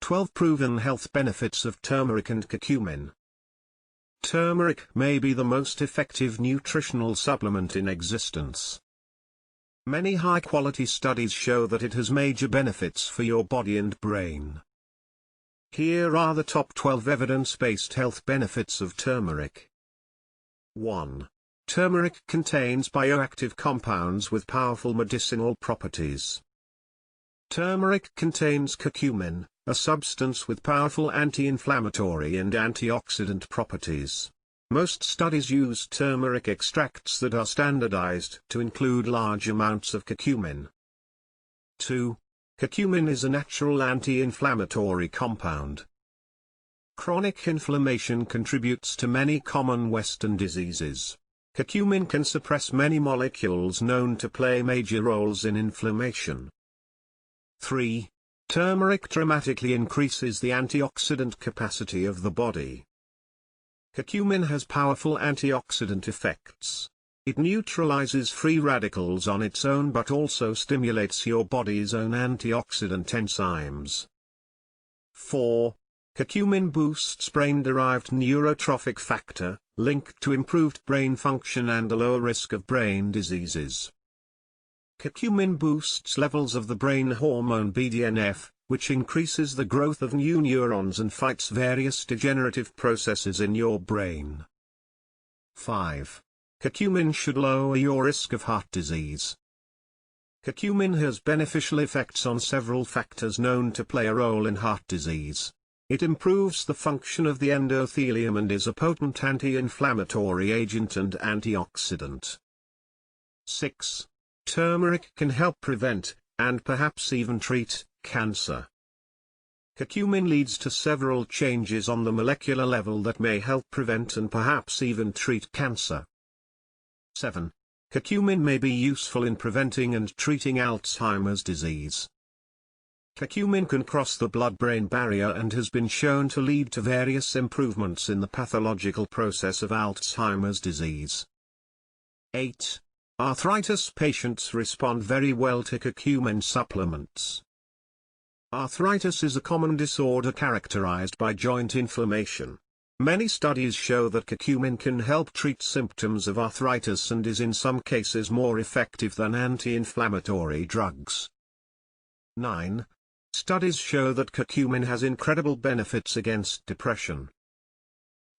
12 Proven Health Benefits of Turmeric and Curcumin. Turmeric may be the most effective nutritional supplement in existence. Many high-quality studies show that it has major benefits for your body and brain. Here are the top 12 evidence-based health benefits of turmeric. 1. Turmeric contains bioactive compounds with powerful medicinal properties. Turmeric contains curcumin, a substance with powerful anti-inflammatory and antioxidant properties. Most studies use turmeric extracts that are standardized to include large amounts of curcumin. 2. Curcumin is a natural anti-inflammatory compound. Chronic inflammation contributes to many common Western diseases. Curcumin can suppress many molecules known to play major roles in inflammation. 3. Turmeric dramatically increases the antioxidant capacity of the body. Curcumin has powerful antioxidant effects. It neutralizes free radicals on its own but also stimulates your body's own antioxidant enzymes. 4. Curcumin boosts brain-derived neurotrophic factor, linked to improved brain function and a lower risk of brain diseases. Curcumin boosts levels of the brain hormone BDNF, which increases the growth of new neurons and fights various degenerative processes in your brain. 5. Curcumin should lower your risk of heart disease. Curcumin has beneficial effects on several factors known to play a role in heart disease. It improves the function of the endothelium and is a potent anti-inflammatory agent and antioxidant. 6. Turmeric can help prevent, and perhaps even treat, cancer. Curcumin leads to several changes on the molecular level that may help prevent and perhaps even treat cancer. 7. Curcumin may be useful in preventing and treating Alzheimer's disease. Curcumin can cross the blood-brain barrier and has been shown to lead to various improvements in the pathological process of Alzheimer's disease. 8. Arthritis patients respond very well to curcumin supplements. Arthritis is a common disorder characterized by joint inflammation. Many studies show that curcumin can help treat symptoms of arthritis and is in some cases more effective than anti-inflammatory drugs. 9. Studies show that curcumin has incredible benefits against depression.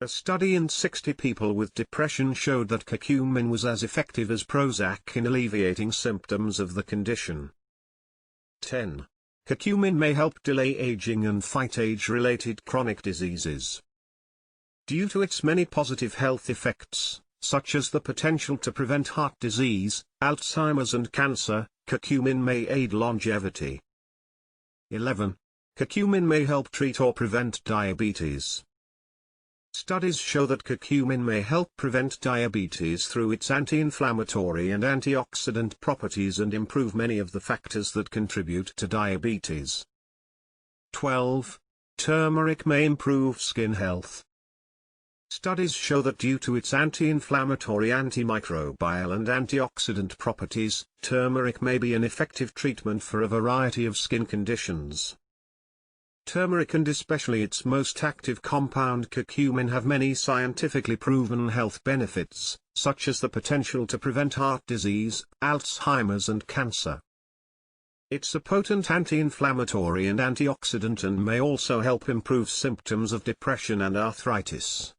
A study in 60 people with depression showed that curcumin was as effective as Prozac in alleviating symptoms of the condition. 10. Curcumin may help delay aging and fight age-related chronic diseases. Due to its many positive health effects, such as the potential to prevent heart disease, Alzheimer's and cancer, curcumin may aid longevity. 11. Curcumin may help treat or prevent diabetes. Studies show that curcumin may help prevent diabetes through its anti-inflammatory and antioxidant properties and improve many of the factors that contribute to diabetes. 12. Turmeric may improve skin health. Studies show that due to its anti-inflammatory, antimicrobial and antioxidant properties, turmeric may be an effective treatment for a variety of skin conditions. Turmeric and especially its most active compound curcumin have many scientifically proven health benefits, such as the potential to prevent heart disease, Alzheimer's and cancer. It's a potent anti-inflammatory and antioxidant and may also help improve symptoms of depression and arthritis.